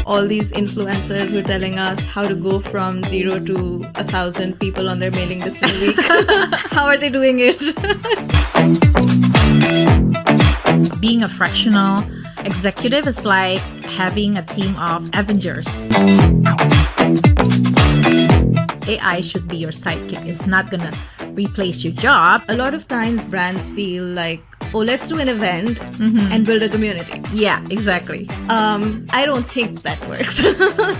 all these influencers who are telling us how to go from 0 to 1,000 people on their mailing list in a week. How are they doing it? Being a fractional executive is like having a team of Avengers. AI should be your sidekick. It's not gonna replace your job. A lot of times brands feel like, oh, let's do an event and build a community. Yeah, exactly. I don't think that works,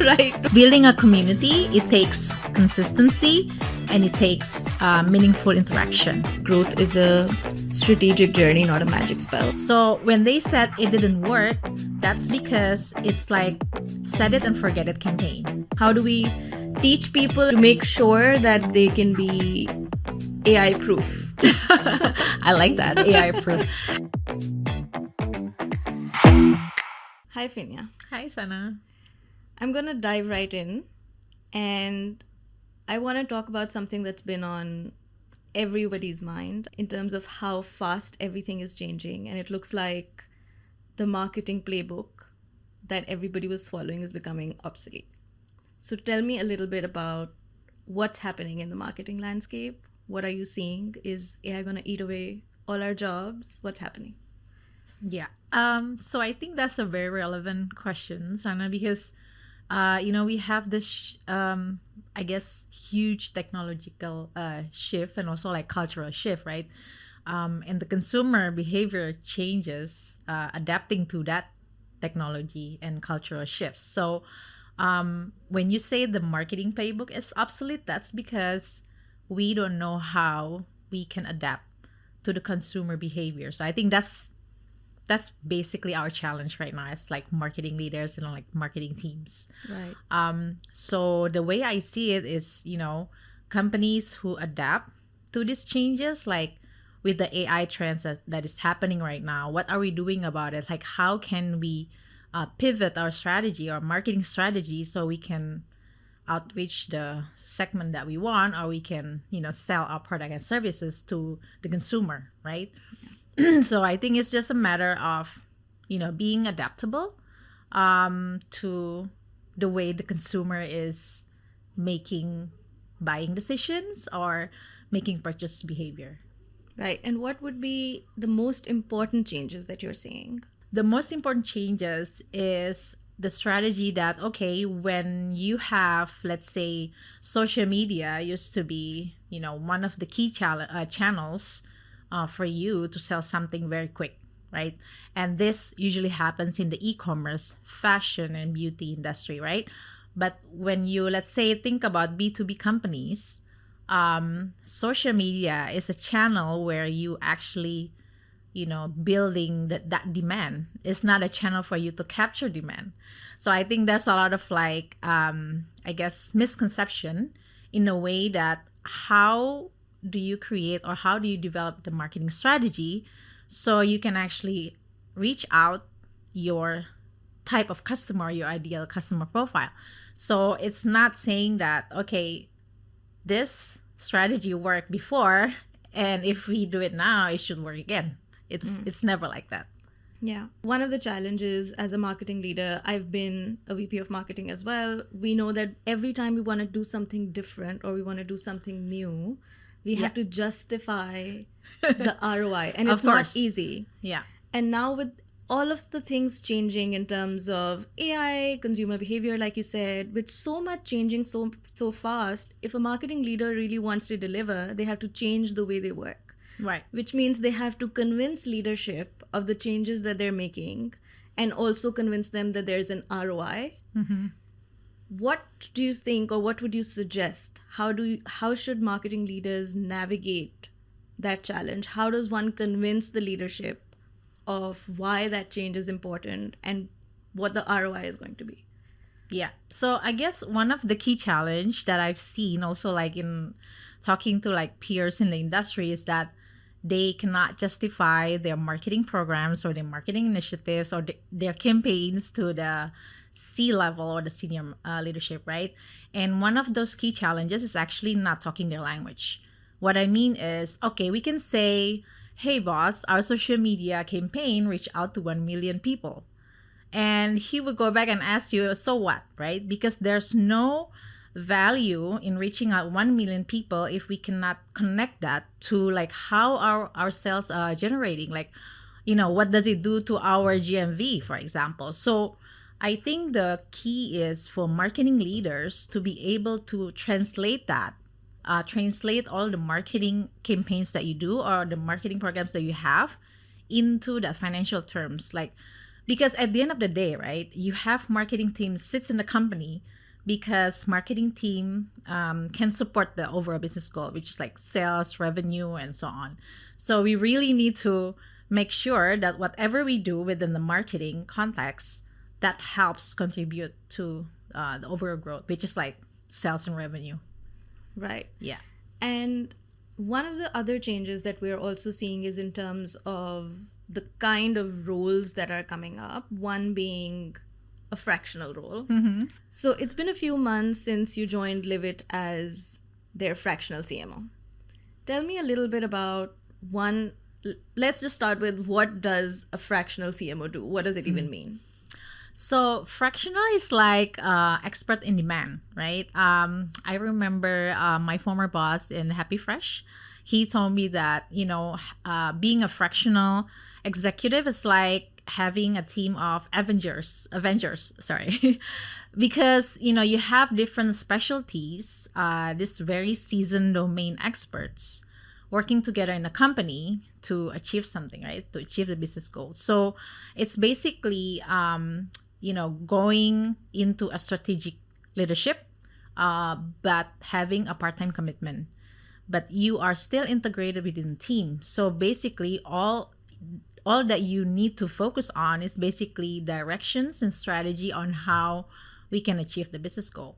right? Building a community, it takes consistency and it takes meaningful interaction. Growth is a strategic journey, not a magic spell. So when they said it didn't work, that's because it's like set it and forget it campaign. How do we teach people to make sure that they can be AI proof? I like that, AI proof. Hi, Finia. Hi, Sana. I'm going to dive right in, and I want to talk about something that's been on everybody's mind in terms of how fast everything is changing. And it looks like the marketing playbook that everybody was following is becoming obsolete. So tell me a little bit about what's happening in the marketing landscape. What are you seeing? Is AI going to eat away all our jobs? What's happening? Yeah. So I think that's a very relevant question, Sana, because, we have this, I guess, huge technological shift and also like cultural shift, right? And the consumer behavior changes, adapting to that technology and cultural shifts. So when you say the marketing playbook is obsolete, that's because we don't know how we can adapt to the consumer behavior. So I think that's basically our challenge right now as like marketing leaders and like marketing teams. Right. So the way I see it is, companies who adapt to these changes, like with the AI trends that is happening right now, what are we doing about it? Like, how can we pivot our strategy, our marketing strategy, so we can outreach the segment that we want, or we can, sell our product and services to the consumer, right? Yeah. So I think it's just a matter of, being adaptable to the way the consumer is making buying decisions or making purchase behavior. Right. And what would be the most important changes that you're seeing? The most important changes is the strategy that, okay, when you have, let's say, social media used to be, one of the key channels for you to sell something very quick, right? And this usually happens in the e-commerce, fashion, and beauty industry, right? But when you, let's say, think about B2B companies, social media is a channel where you actually building that demand. It's not a channel for you to capture demand. So I think there's a lot of like, I guess, misconception in a way that how do you create or how do you develop the marketing strategy so you can actually reach out your type of customer, your ideal customer profile. So it's not saying that, okay, this strategy worked before, and if we do it now, it should work again. It's never like that. Yeah. One of the challenges as a marketing leader, I've been a VP of marketing as well. We know that every time we want to do something different or we want to do something new, we have to justify the ROI. And it's not easy. Yeah. And now with all of the things changing in terms of AI, consumer behavior, like you said, with so much changing so fast, if a marketing leader really wants to deliver, they have to change the way they work. Right. Which means they have to convince leadership of the changes that they're making and also convince them that there's an ROI. Mm-hmm. What do you think, or what would you suggest? How should marketing leaders navigate that challenge? How does one convince the leadership of why that change is important and what the ROI is going to be? Yeah. So I guess one of the key challenge that I've seen also like in talking to like peers in the industry is that they cannot justify their marketing programs or their marketing initiatives or their campaigns to the C-level or the senior leadership, right? And one of those key challenges is actually not talking their language. What I mean is, okay, we can say, hey boss, our social media campaign reached out to 1 million people. And he would go back and ask you, so what, right? Because there's no value in reaching out 1 million people if we cannot connect that to like how our sales are generating. Like, what does it do to our GMV, for example? So I think the key is for marketing leaders to be able to translate that, translate all the marketing campaigns that you do or the marketing programs that you have into the financial terms. Like, because at the end of the day, right, you have marketing team sits in the company because marketing team can support the overall business goal, which is like sales, revenue, and so on. So we really need to make sure that whatever we do within the marketing context, that helps contribute to the overall growth, which is like sales and revenue. Right. Yeah. And one of the other changes that we're also seeing is in terms of the kind of roles that are coming up, one being a fractional role. So it's been a few months since you joined Livit as their fractional CMO. Tell me a little bit about let's just start with, what does a fractional CMO do? What does it even mean? So fractional is like expert in demand, right? I remember my former boss in Happy Fresh. He told me that, being a fractional executive is like having a team of Avengers, sorry. Because, you have different specialties, this very seasoned domain experts working together in a company to achieve something, right? To achieve the business goal. So it's basically, going into a strategic leadership, but having a part-time commitment. But you are still integrated within the team. So basically, all that you need to focus on is basically directions and strategy on how we can achieve the business goal.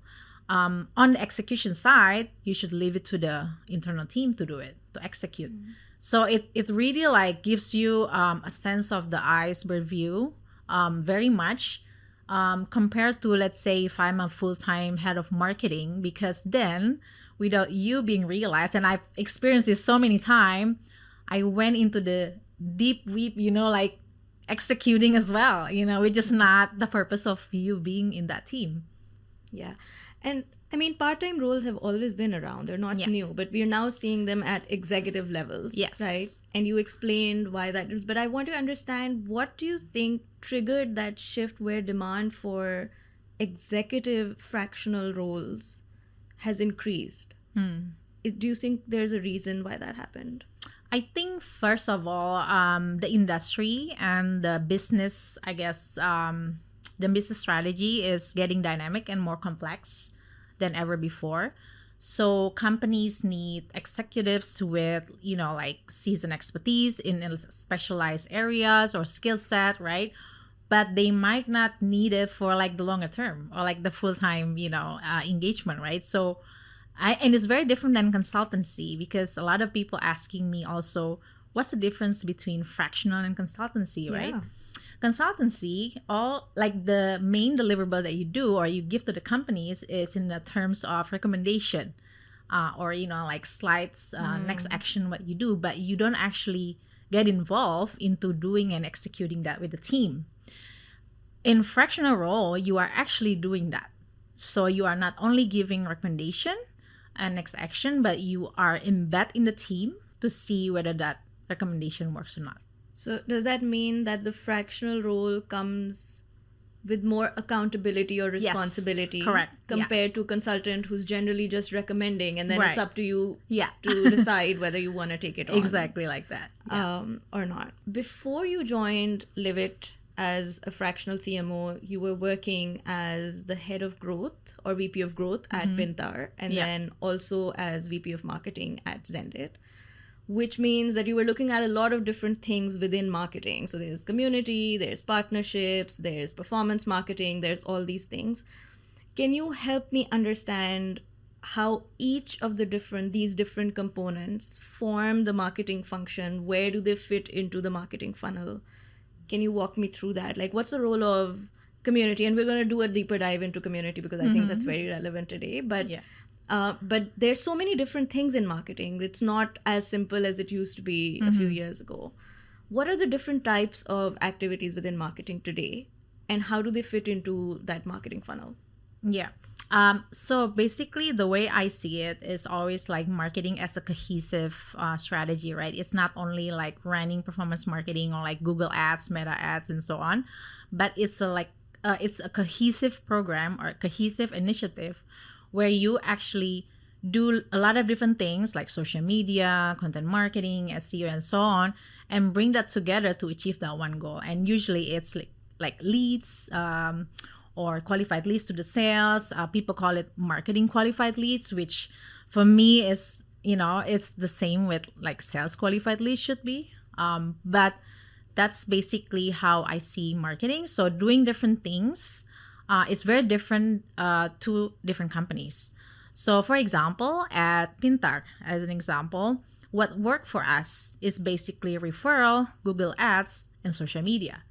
On the execution side, you should leave it to the internal team to do it, to execute. So it really like gives you a sense of the iceberg view, very much, compared to, let's say, if I'm a full-time head of marketing, because then without you being realized, and I've experienced this so many times, I went into the deep weep, like executing as well, which is not the purpose of you being in that team. Yeah. And I mean, part-time roles have always been around. They're not new, but we're now seeing them at executive levels. Yes. Right? And you explained why that is. But I want to understand, what do you think triggered that shift where demand for executive fractional roles has increased? Do you think there's a reason why that happened? I think, first of all, the industry and the business, I guess, the business strategy is getting dynamic and more complex than ever before. So companies need executives with, like seasoned expertise in specialized areas or skill set, right? But they might not need it for like the longer term or like the full-time, engagement, right? So and it's very different than consultancy, because a lot of people asking me also, what's the difference between fractional and consultancy, right? Yeah. Consultancy, all like the main deliverable that you do or you give to the companies is in the terms of recommendation, or like slides, next action, what you do, but you don't actually get involved into doing and executing that with the team. In fractional role, you are actually doing that. So you are not only giving recommendation and next action, but you are embedded in the team to see whether that recommendation works or not. So does that mean that the fractional role comes with more accountability or responsibility? Yes, correct. Compared to consultant who's generally just recommending, and then it's up to you Yeah. to decide whether you want to take it on. Exactly like that. Yeah. Or not. Before you joined Livit as a fractional CMO, you were working as the head of growth or VP of growth at Pintar, and then also as VP of marketing at Xendit, which means that you were looking at a lot of different things within marketing. So there's community, there's partnerships, there's performance marketing, there's all these things. Can you help me understand how each of these different components form the marketing function? Where do they fit into the marketing funnel? Can you walk me through that? Like, what's the role of community? And we're going to do a deeper dive into community because I think that's very relevant today. But but there's so many different things in marketing. It's not as simple as it used to be a few years ago. What are the different types of activities within marketing today? and how do they fit into that marketing funnel? Yeah. So basically, the way I see it is always like marketing as a cohesive strategy, right? It's not only like running performance marketing or like Google Ads, Meta Ads, and so on, but it's a cohesive program or cohesive initiative where you actually do a lot of different things like social media, content marketing, SEO, and so on, and bring that together to achieve that one goal. And usually, it's like leads. Or qualified leads to the sales. People call it marketing qualified leads, which for me is, it's the same with like sales qualified leads should be. But that's basically how I see marketing. So doing different things is very different to different companies. So for example, at Pintar, as an example, what worked for us is basically referral, Google Ads, and social media.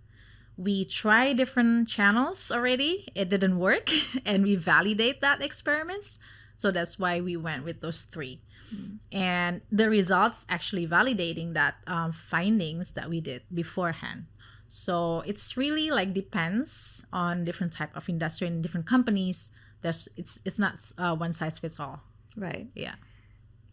We try different channels already. It didn't work, and we validate that experiments. So that's why we went with those three. And the results actually validating that findings that we did beforehand. So it's really like depends on different type of industry and different companies. It's not one size fits all. Right. Yeah.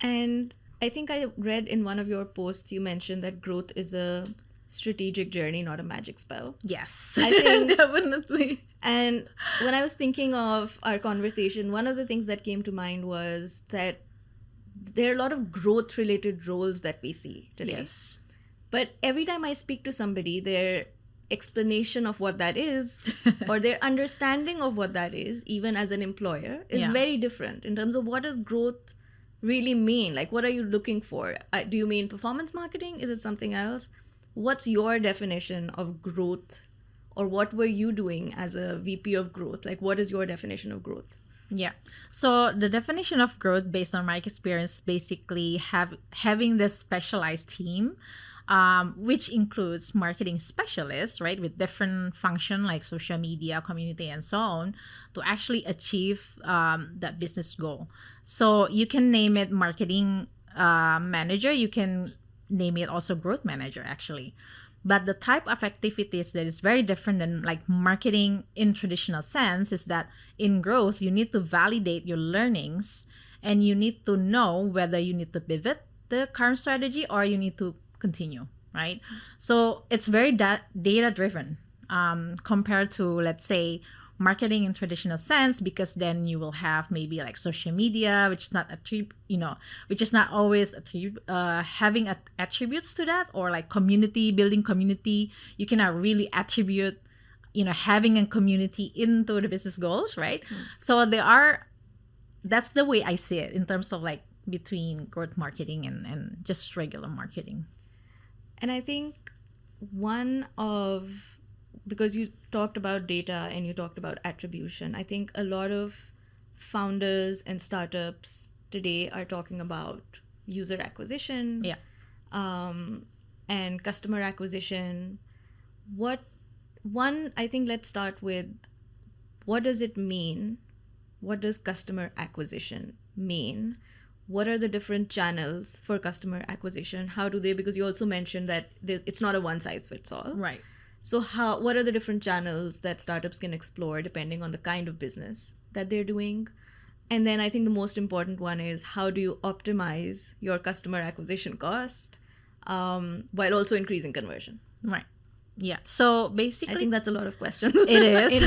And I think I read in one of your posts you mentioned that growth is a strategic journey, not a magic spell. Yes, I think definitely. And when I was thinking of our conversation, one of the things that came to mind was that there are a lot of growth related roles that we see today. Yes. But every time I speak to somebody, their explanation of what that is or their understanding of what that is, even as an employer, is very different in terms of what does growth really mean? Like, what are you looking for? Do you mean performance marketing? Is it something else? What's your definition of growth, or what were you doing as a VP of growth? Like, what is your definition of growth? Yeah. So the definition of growth based on my experience, basically having this specialized team, which includes marketing specialists, right, with different function like social media, community, and so on, to actually achieve that business goal. So you can name it marketing manager. You can name it also growth manager, actually. But the type of activities that is very different than like marketing in traditional sense is that in growth, you need to validate your learnings, and you need to know whether you need to pivot the current strategy or you need to continue, right? So it's very data driven compared to, let's say, marketing in traditional sense, because then you will have maybe like social media, which is not which is not always having attributes to that, or like building community. You cannot really attribute having a community into the business goals, right? So that's the way I see it in terms of like between growth marketing and just regular marketing. And I think because you talked about data and you talked about attribution, I think a lot of founders and startups today are talking about user acquisition, and customer acquisition. I think let's start with, what does it mean? What does customer acquisition mean? What are the different channels for customer acquisition? How do they, because you also mentioned that it's not a one size fits all. Right. So what are the different channels that startups can explore depending on the kind of business that they're doing? And then I think the most important one is, how do you optimize your customer acquisition cost while also increasing conversion? Right. Yeah. So basically, I think that's a lot of questions. It is.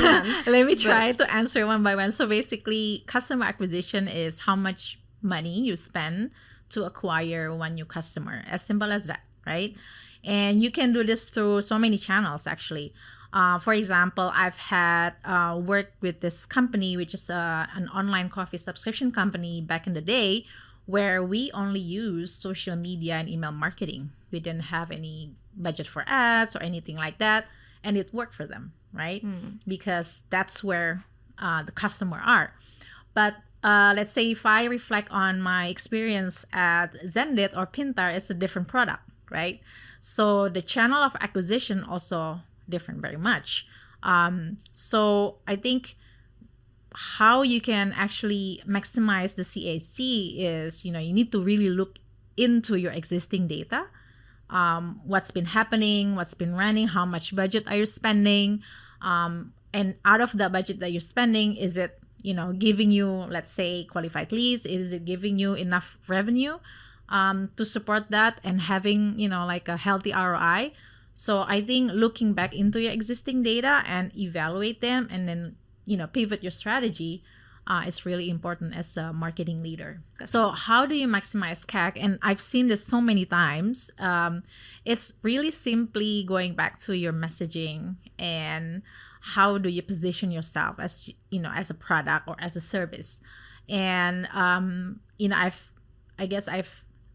Let me try to answer one by one. So basically, customer acquisition is how much money you spend to acquire one new customer. As simple as that, right? And you can do this through so many channels, actually. For example, I've had worked with this company, which is an online coffee subscription company back in the day, where we only use social media and email marketing. We didn't have any budget for ads or anything like that. And it worked for them, right? Because that's where the customer are. But let's say if I reflect on my experience at Xendit or Pintar, it's a different product, right? So the channel of acquisition also different very much. So I think how you can actually maximize the CAC is, you need to really look into your existing data. What's been happening, what's been running, how much budget are you spending, And out of the budget that you're spending, is it, giving you, let's say, qualified leads? Is it giving you enough revenue to support that and having, like a healthy ROI? So I think looking back into your existing data and evaluate them, and then, pivot your strategy is really important as a marketing leader. So how do you maximize CAC? And I've seen this so many times. It's really simply going back to your messaging and how do you position yourself as, as a product or as a service. And, I've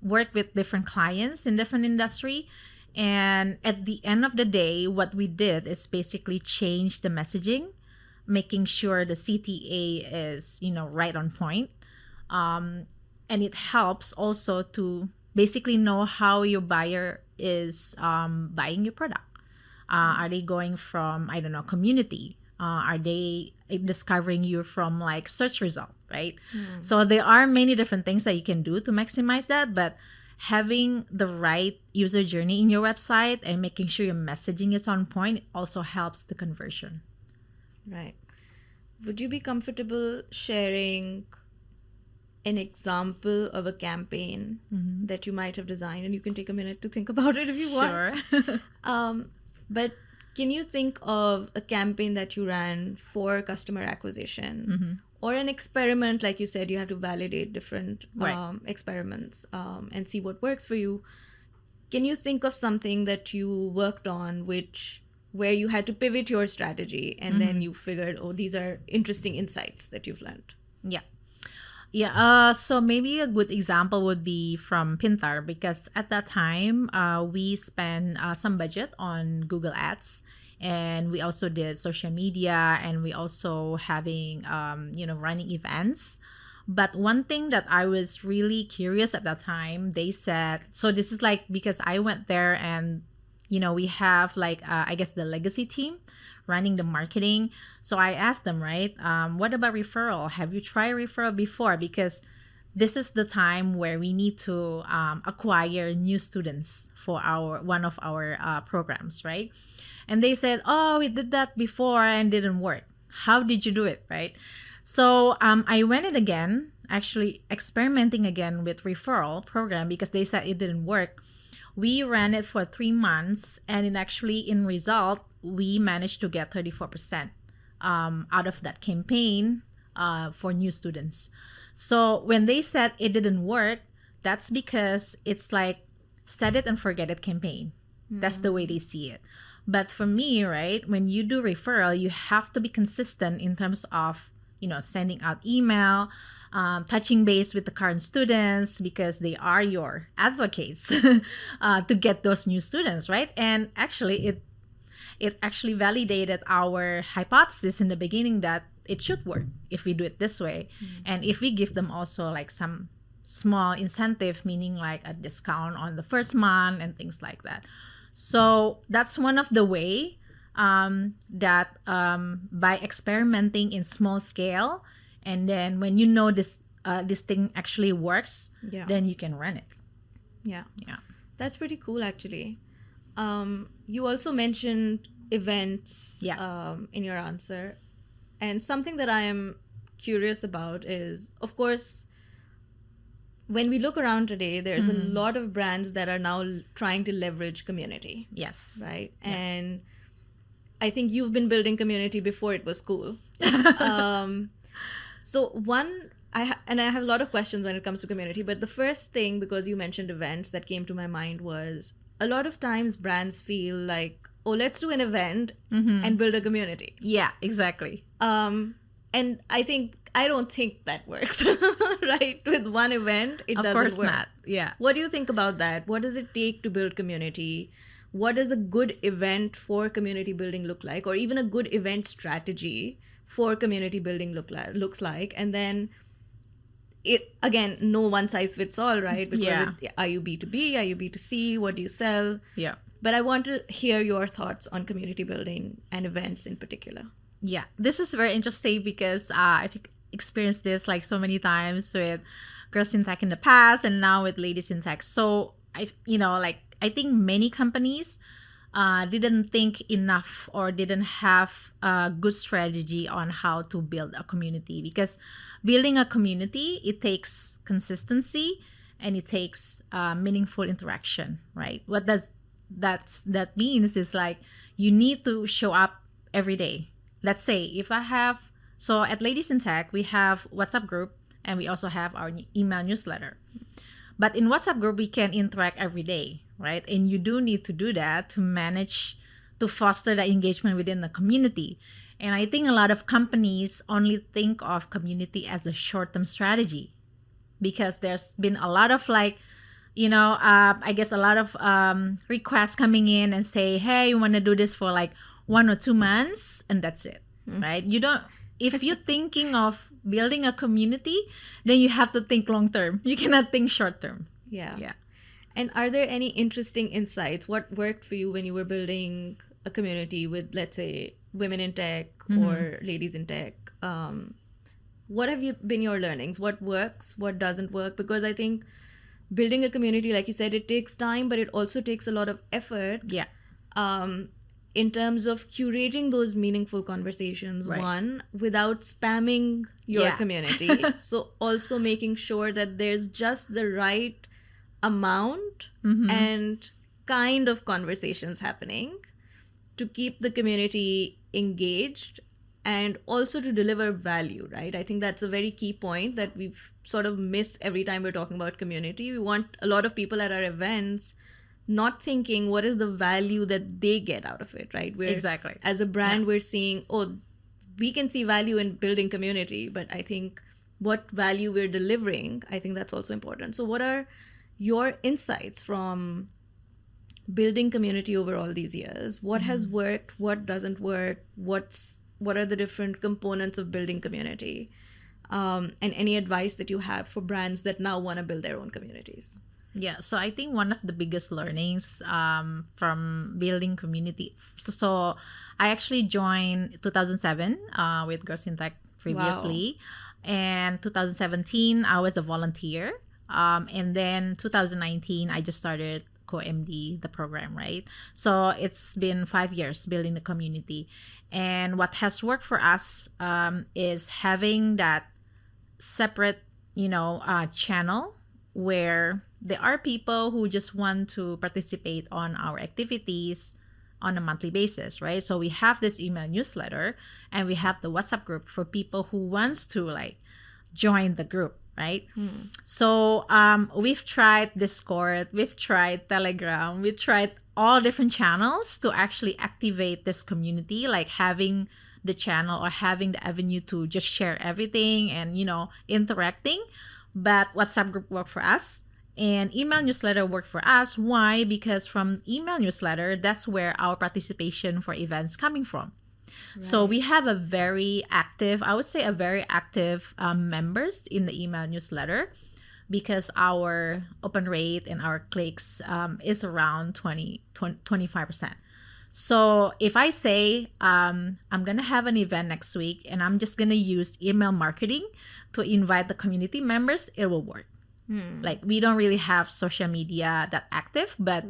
worked with different clients in different industry. And at the end of the day, what we did is basically change the messaging, making sure the CTA is, right on point. And it helps also to basically know how your buyer is buying your product. Are they going from, I don't know, community? Are they discovering you from like search result, right? So there are many different things that you can do to maximize that, but having the right user journey in your website and making sure your messaging is on point also helps the conversion. Right. Would you be comfortable sharing an example of a campaign that you might have designed? And you can take a minute to think about it if you want. Sure. But can you think of a campaign that you ran for customer acquisition or an experiment? Like you said, you have to validate different experiments and see what works for you. Can you think of something that you worked on where you had to pivot your strategy and then you figured, oh, these are interesting insights that you've learned? Yeah. So maybe a good example would be from Pintar, because at that time, we spent some budget on Google Ads, and we also did social media, and we also having, running events. But one thing that I was really curious at that time, they said, so this is like, because I went there and, we have like, I guess the legacy team running the marketing. So I asked them, right, what about referral? Have you tried referral before? Because this is the time where we need to acquire new students for one of our programs, right? And they said, oh, we did that before and didn't work. How did you do it, right? So I went in again, actually experimenting again with referral program, because they said it didn't work. We ran it for 3 months, and in result, we managed to get 34% out of that campaign for new students. So when they said it didn't work, that's because it's like set it and forget it campaign. That's the way they see it. But for me, right, when you do referral, you have to be consistent in terms of, sending out email, touching base with the current students, because they are your advocates to get those new students, right? And actually, it actually validated our hypothesis in the beginning that it should work if we do it this way. And if we give them also like some small incentive, meaning like a discount on the first month and things like that. So that's one of the way that by experimenting in small scale, and then when this thing actually works, then you can run it. Yeah. That's pretty cool, actually. You also mentioned events in your answer. And something that I am curious about is, of course, when we look around today, there's a lot of brands that are now trying to leverage community. Yes. Right? Yeah. And I think you've been building community before it was cool. So I have a lot of questions when it comes to community, but the first thing, because you mentioned events, that came to my mind was, a lot of times brands feel like, oh, let's do an event and build a community. Yeah, exactly. And I don't think that works, right? With one event, it doesn't work. Of course not, yeah. What do you think about that? What does it take to build community? What does a good event for community building look like? Or even a good event strategy for community building looks like? And then, again, no one size fits all, right? Because are you B2B? Are you B2C? What do you sell? Yeah. But I want to hear your thoughts on community building and events in particular. Yeah, this is very interesting because I've experienced this like so many times with girls in tech in the past and now with ladies in tech. So I think many companies didn't think enough or didn't have a good strategy on how to build a community. Because building a community, it takes consistency and it takes meaningful interaction, right? What does that means is like you need to show up every day. Let's say if I have, so at Ladies in Tech, we have WhatsApp group and we also have our email newsletter. But in WhatsApp group, we can interact every day, right? And you do need to do that to manage to foster the engagement within the community. And I think a lot of companies only think of community as a short-term strategy, because there's been a lot of like, I guess a lot of requests coming in and say, hey, you want to do this for like 1 or 2 months and that's it, right? You don't, if you're thinking of building a community, then you have to think long term. You cannot think short term. Yeah. And are there any interesting insights? What worked for you when you were building a community with, let's say, women in tech or ladies in tech? What have been your learnings? What works? What doesn't work? Because I think building a community, like you said, it takes time, but it also takes a lot of effort. Yeah. In terms of curating those meaningful conversations, Right. one, without spamming your Yeah. community. So also making sure that there's just the right amount and kind of conversations happening to keep the community engaged and also to deliver value, right? I think that's a very key point that we've sort of missed every time we're talking about community. We want a lot of people at our events not thinking what is the value that they get out of it, right? Exactly. As a brand, we're seeing, we can see value in building community, but I think what value we're delivering, I think that's also important. So what are your insights from building community over all these years? What has worked? What doesn't work? What are the different components of building community? And any advice that you have for brands that now want to build their own communities? Yeah, so I think one of the biggest learnings from building community. So I actually joined 2007 with Girls in Tech previously. Wow. And 2017, I was a volunteer. And then 2019, I just started co-MD the program, right? So it's been 5 years building the community. And what has worked for us is having that separate, channel where there are people who just want to participate on our activities on a monthly basis, right? So we have this email newsletter and we have the WhatsApp group for people who wants to like join the group, right? So we've tried Discord, we've tried Telegram, we tried all different channels to actually activate this community, like having the channel or having the avenue to just share everything and, interacting. But WhatsApp group worked for us. And email newsletter worked for us. Why? Because from email newsletter, that's where our participation for events coming from. Right. So we have a very active members in the email newsletter, because our open rate and our clicks is around 25%. So if I say I'm going to have an event next week and I'm just going to use email marketing to invite the community members, it will work. Like we don't really have social media that active, but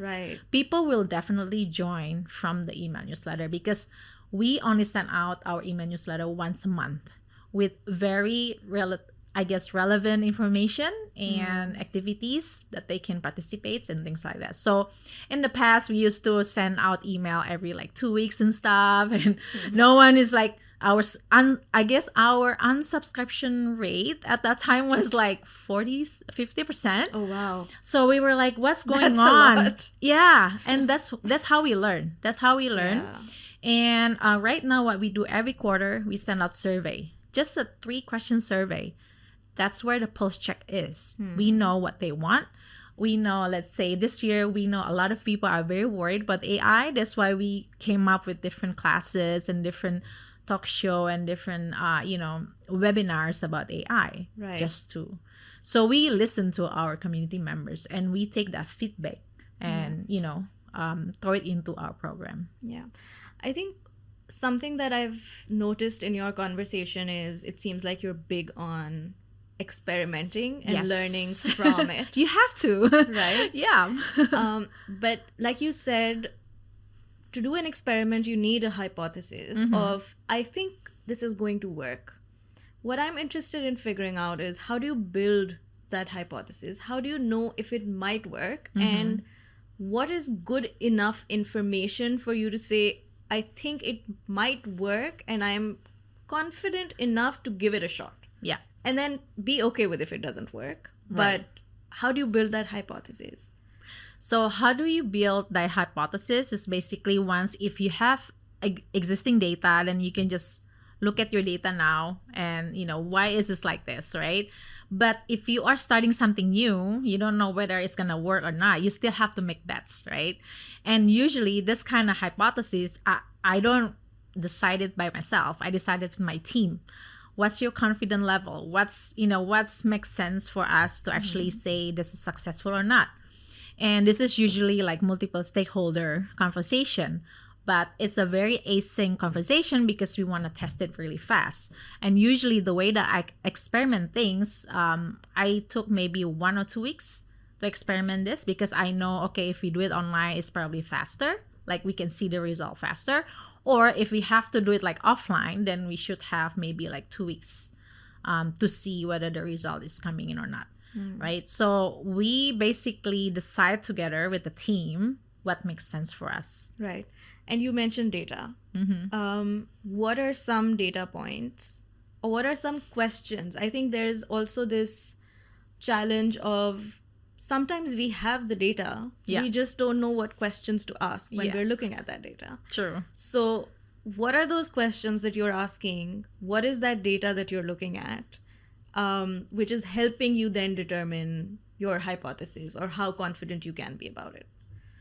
people will definitely join from the email newsletter, because we only send out our email newsletter once a month with very relevant information and activities that they can participate and things like that. So in the past, we used to send out email every like 2 weeks and stuff, and no one is like, our unsubscription rate at that time was like 50%. Oh wow. So we were like, what's going That's on? A lot. Yeah. And that's how we learn. Yeah. And right now, what we do every quarter, we send out survey, just a 3-question survey. That's where the pulse check is. We know what they want. We know, let's say this year, we know a lot of people are very worried about AI. That's why we came up with different classes and different talk show and different, webinars about AI. Right. So we listen to our community members and we take that feedback and, throw it into our program. Yeah. I think something that I've noticed in your conversation is it seems like you're big on experimenting and learning from it. You have to. Right? Yeah. But like you said, to do an experiment, you need a hypothesis of, I think this is going to work. What I'm interested in figuring out is, how do you build that hypothesis? How do you know if it might work? And what is good enough information for you to say, I think it might work and I'm confident enough to give it a shot? Yeah. And then be okay with if it doesn't work. Right. But how do you build that hypothesis? So how do you build that hypothesis is basically, once if you have existing data, then you can just look at your data now and, why is this like this, right? But if you are starting something new, you don't know whether it's going to work or not. You still have to make bets, right? And usually this kind of hypothesis, I don't decide it by myself. I decided with my team. What's your confidence level? What's makes sense for us to actually say this is successful or not? And this is usually like multiple stakeholder conversation, but it's a very async conversation because we want to test it really fast. And usually the way that I experiment things, I took maybe 1 or 2 weeks to experiment this, because I know, okay, if we do it online, it's probably faster. Like we can see the result faster. Or if we have to do it like offline, then we should have maybe like 2 weeks to see whether the result is coming in or not. Right? So we basically decide together with the team what makes sense for us. Right. And you mentioned data. What are some data points, or what are some questions? I think there's also this challenge of, sometimes we have the data, we just don't know what questions to ask when we're looking at that data. True. So what are those questions that you're asking? What is that data that you're looking at, which is helping you then determine your hypothesis or how confident you can be about it?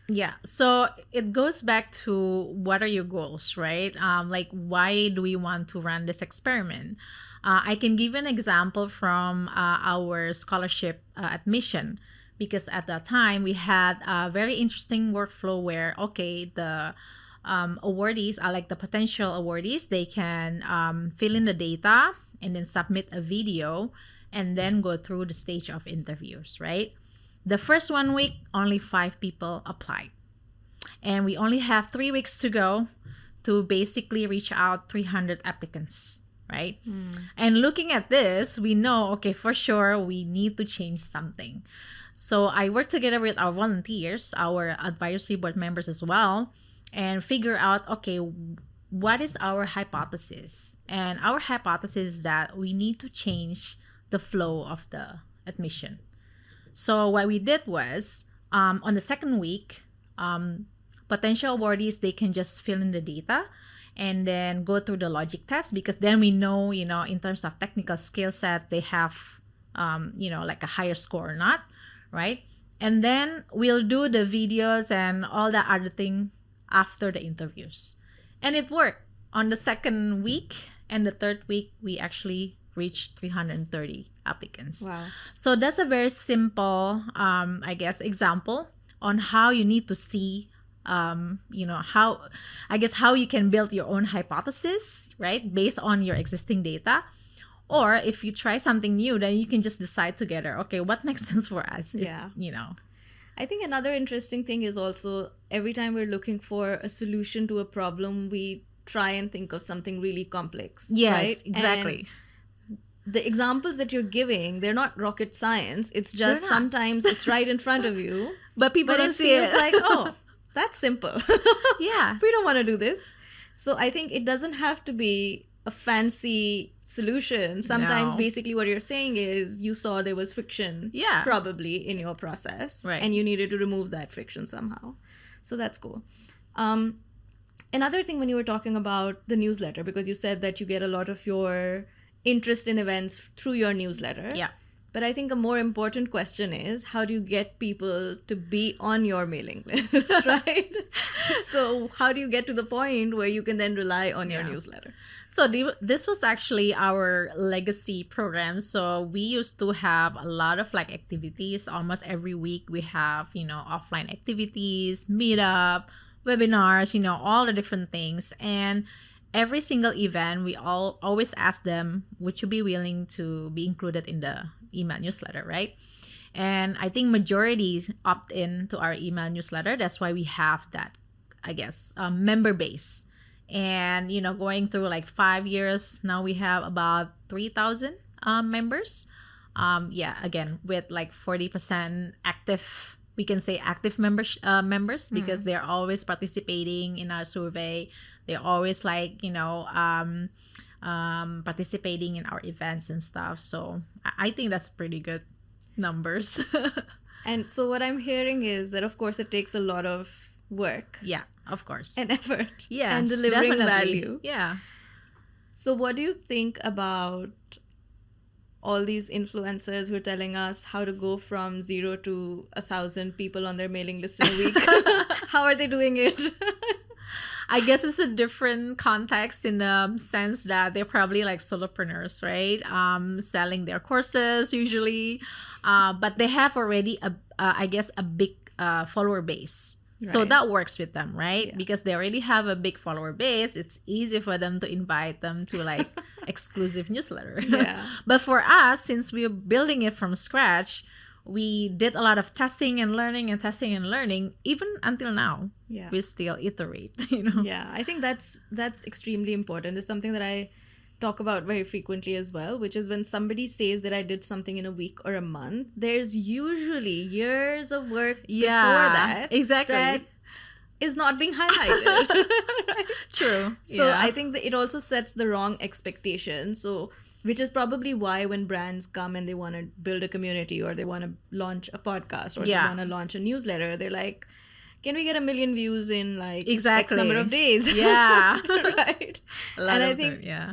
Yeah. So it goes back to, what are your goals, right? Like, why do we want to run this experiment? I can give an example from our scholarship admission, because at that time we had a very interesting workflow where, okay, the awardees are like the potential awardees. They can fill in the data and then submit a video and then go through the stage of interviews, right? The first 1 week, only 5 people applied. And we only have 3 weeks to go to basically reach out 300 applicants, right? And looking at this, we know, okay, for sure, we need to change something. So I work together with our volunteers, our advisory board members as well, and figure out, okay, what is our hypothesis? And our hypothesis is that we need to change the flow of the admission. So what we did was, on the second week, potential awardees, they can just fill in the data and then go through the logic test, because then we know, in terms of technical skill set, they have, like a higher score or not, right? And then we'll do the videos and all the other thing after the interviews. And it worked. On the second week and the third week, we actually reached 330 applicants. Wow. So that's a very simple, example on how you need to see, how you can build your own hypothesis, right? Based on your existing data. Or if you try something new, then you can just decide together, okay, what makes sense for us? I think another interesting thing is also, every time we're looking for a solution to a problem, we try and think of something really complex. Yes, right? exactly. And the examples that you're giving, they're not rocket science. It's just sometimes it's right in front of you. But people don't it see feels it. like, oh, that's simple. Yeah. We don't want to do this. So I think it doesn't have to be a fancy solution. Sometimes basically what you're saying is, you saw there was friction probably in your process. Right. And you needed to remove that friction somehow. So that's cool. Another thing, when you were talking about the newsletter, because you said that you get a lot of your interest in events through your newsletter. Yeah. But I think a more important question is, how do you get people to be on your mailing list, right? So how do you get to the point where you can then rely on your newsletter? So this was actually our legacy program. So we used to have a lot of like activities. Almost every week we have, offline activities, meetup, webinars, all the different things. And every single event, we always ask them, would you be willing to be included in the email newsletter, right? And I think majority opt in to our email newsletter. That's why we have that I guess, member base. And, going through like 5 years, now we have about 3,000 members. Yeah, again, with like 40% active, we can say active members, because they're always participating in our survey. They're always like, participating in our events and stuff. So I think that's pretty good numbers. And so what I'm hearing is that, of course, it takes a lot of work. Yeah, of course. And effort. Yes, and delivering definitely. value. Yeah. So what do you think about all these influencers who are telling us how to go from 0 to 1,000 people on their mailing list in a week? How are they doing it? I guess it's a different context in the sense that they're probably like solopreneurs, right? Selling their courses usually, but they have already I guess a big follower base. So Right. that works with them, right? Yeah. Because they already have a big follower base. It's easy for them to invite them to like exclusive newsletter. Yeah. But for us, since we're building it from scratch, we did a lot of testing and learning and testing and learning. Even until now, Yeah. we still iterate, Yeah, I think that's extremely important. It's something that I talk about very frequently as well, which is when somebody says that I did something in a week or a month, there's usually years of work before that exactly. that is not being highlighted. Right? True. So Yeah. I think that it also sets the wrong expectation. So, which is probably why when brands come and they want to build a community or they want to launch a podcast or Yeah. they want to launch a newsletter, they're like, can we get 1 million views in like Exactly. X number of days? Yeah. Right. A lot And I of think them, yeah.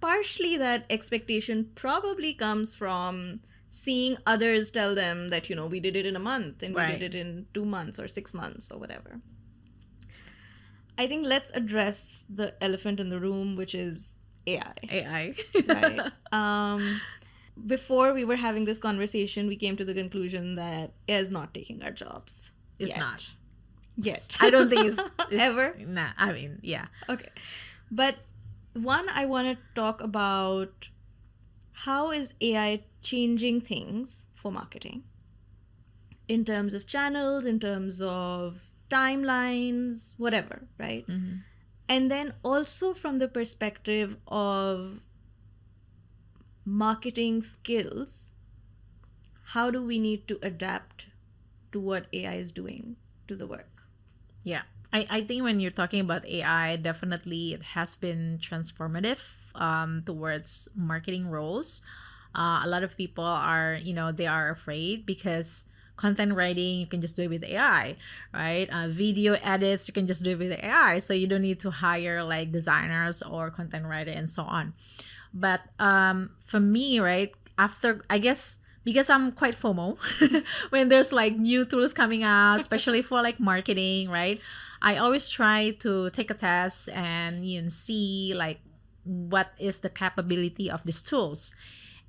partially that expectation probably comes from seeing others tell them that, we did it in a month and we Right. did it in 2 months or 6 months or whatever. I think let's address the elephant in the room, which is AI. AI. Right. Before we were having this conversation, we came to the conclusion that AI is not taking our jobs. It's yet. not. Yet. I don't think it's Ever? Nah, I mean, yeah. Okay. But one, I want to talk about how is AI changing things for marketing in terms of channels, in terms of timelines, whatever, right? Mm-hmm. And then also from the perspective of marketing skills, how do we need to adapt to what AI is doing to the work? Yeah. I think when you're talking about AI, definitely it has been transformative towards marketing roles. A lot of people are, they are afraid because content writing, you can just do it with AI, right? Video edits, you can just do it with AI. So you don't need to hire like designers or content writer and so on. But for me, right, after, I guess, because I'm quite FOMO when there's like new tools coming out, especially for like marketing, right? I always try to take a test and see like what is the capability of these tools.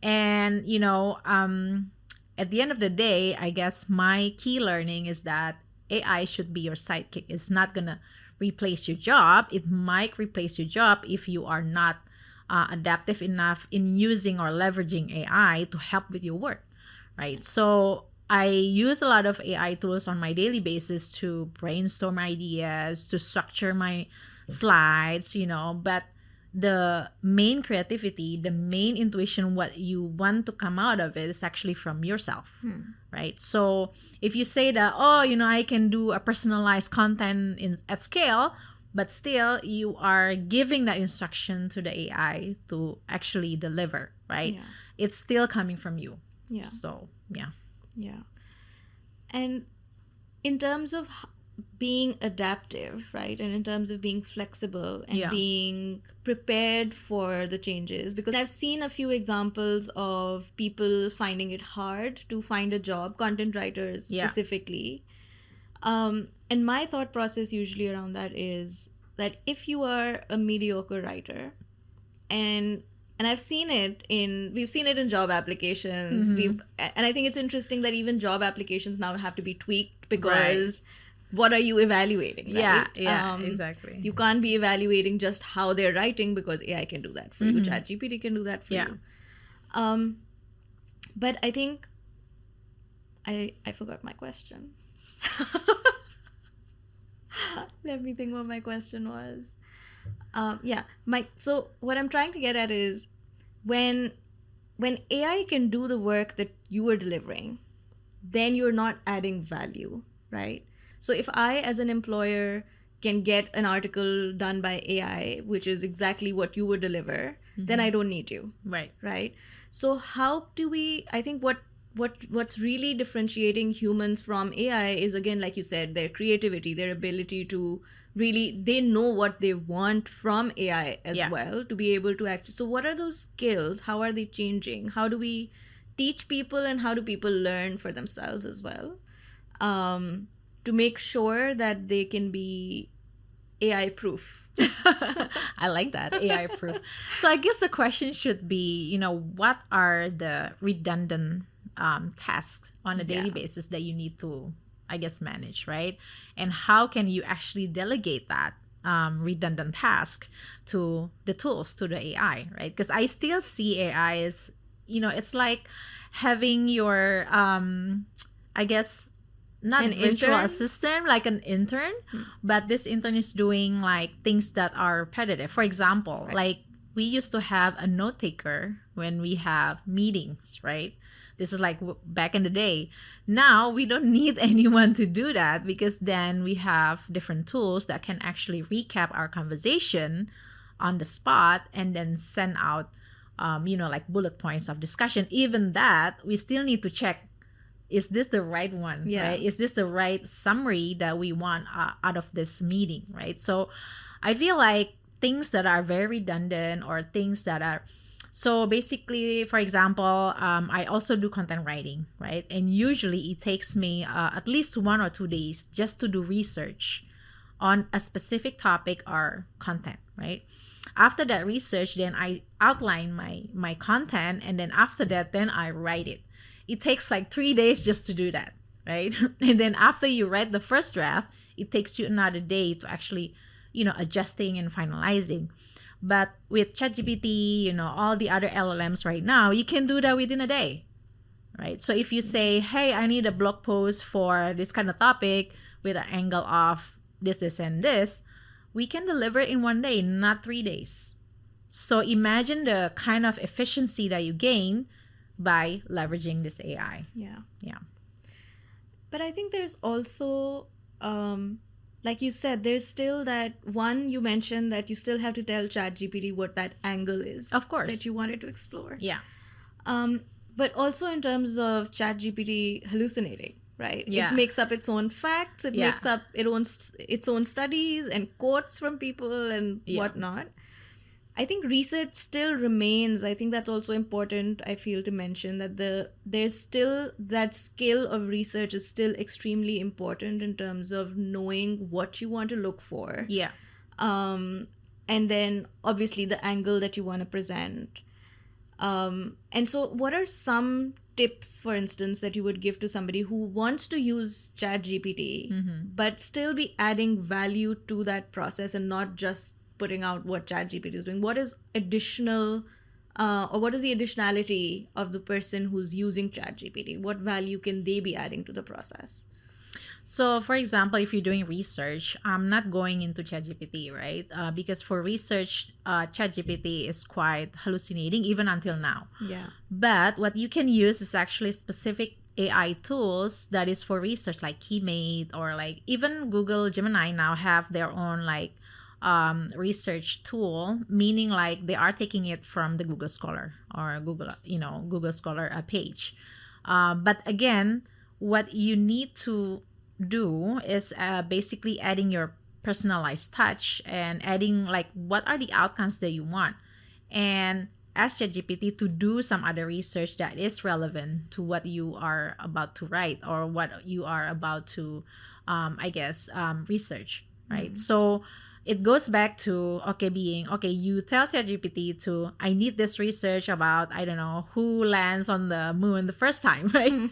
And at the end of the day, I guess my key learning is that AI should be your sidekick. It's not gonna replace your job. It might replace your job if you are not adaptive enough in using or leveraging AI to help with your work, right? So I use a lot of AI tools on my daily basis to brainstorm ideas, to structure my slides, but the main creativity, the main intuition, what you want to come out of it is actually from yourself, right? So if you say that, I can do a personalized content at scale, but still you are giving that instruction to the AI to actually deliver, right? Yeah. It's still coming from you. Yeah. So, yeah. Yeah. And in terms of being adaptive, right? And in terms of being flexible and Yeah. being prepared for the changes, because I've seen a few examples of people finding it hard to find a job, content writers Yeah. specifically. And my thought process usually around that is that if you are a mediocre writer, and we've seen it in job applications. And I think it's interesting that even job applications now have to be tweaked because what are you evaluating, right? Yeah, exactly. You can't be evaluating just how they're writing because AI can do that for you. ChatGPT can do that for you. But I think I forgot my question. Let me think what my question was. Yeah, so what I'm trying to get at is when AI can do the work that you are delivering, then you're not adding value, right? So if I, as an employer, can get an article done by AI, which is exactly what you would deliver, then I don't need you, Right. right? So how do we? I think what's really differentiating humans from AI is, again, like you said, their creativity, their ability to really, they know what they want from AI as Yeah. well, to be able to act. So what are those skills? How are they changing? How do we teach people, and how do people learn for themselves as well, to make sure that they can be AI proof? I like that, AI proof. So I guess the question should be, what are the redundant tasks on a daily Yeah. basis that you need to, I guess, manage, right? And how can you actually delegate that redundant task to the tools, to the AI, right? Because I still see AI as, it's like having your, I guess, not An virtual intern? assistant, like an intern, but this intern is doing like things that are repetitive. For example, Right. like we used to have a note taker when we have meetings, right? This is like back in the day. Now we don't need anyone to do that, because then we have different tools that can actually recap our conversation on the spot and then send out, like bullet points of discussion. Even that, we still need to check, is this the right one, Yeah. right? Is this the right summary that we want out of this meeting, right? So I feel like things that are very redundant, or things that are, so basically, for example, I also do content writing, right? And usually it takes me at least 1 or 2 days just to do research on a specific topic or content, right? After that research, then I outline my content, and then after that, then I write it. It takes like 3 days just to do that, right? And then after you write the first draft, it takes you another day to actually, adjusting and finalizing. But with ChatGPT, all the other LLMs right now, you can do that within a day, right? So if you say, hey, I need a blog post for this kind of topic with an angle of this, and this, we can deliver it in one day, not 3 days. So imagine the kind of efficiency that you gain by leveraging this AI. Yeah. Yeah. But I think there's also, like you said, there's still that one, you mentioned that you still have to tell ChatGPT what that angle is. Of course. That you wanted to explore. Yeah. But also in terms of ChatGPT hallucinating, right? Yeah. It makes up its own facts. It Yeah. makes up its own studies and quotes from people and Yeah. whatnot. I think research still remains. I think that's also important, I feel, to mention that there's still that skill of research is still extremely important in terms of knowing what you want to look for. Yeah. And then obviously the angle that you want to present. And so what are some tips, for instance, that you would give to somebody who wants to use ChatGPT, but still be adding value to that process and not just putting out what ChatGPT is doing? What is additional, or what is the additionality of the person who's using ChatGPT? What value can they be adding to the process? So, for example, if you're doing research, I'm not going into ChatGPT, right? Because for research, ChatGPT is quite hallucinating even until now. Yeah. But what you can use is actually specific AI tools that is for research, like Keymate, or like even Google Gemini now have their own like research tool, meaning like they are taking it from the Google Scholar or Google Scholar page. But again, what you need to do is basically adding your personalized touch and adding like what are the outcomes that you want, and ask ChatGPT to do some other research that is relevant to what you are about to write or what you are about to research, right? So it goes back to you tell ChatGPT to, I need this research about, I don't know, who lands on the moon the first time, right?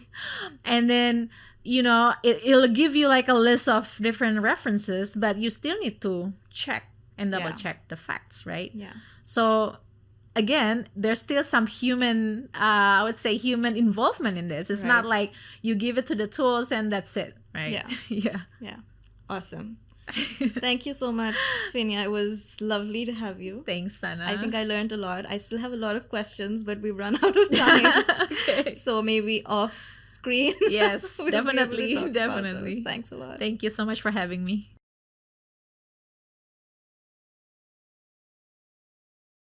And then it'll give you like a list of different references, but you still need to check and double check the facts, right? Yeah. So again, there's still some human, I would say, human involvement in this. It's not like you give it to the tools and that's it, right? Yeah. Yeah. Yeah. Awesome. Thank you so much, Finia. It was lovely to have you. Thanks, Sana. I think I learned a lot. I still have a lot of questions, but we've run out of time. Okay. So maybe off screen. Yes, we'll be able to definitely. talk about Definitely. those. Thanks a lot. Thank you so much for having me.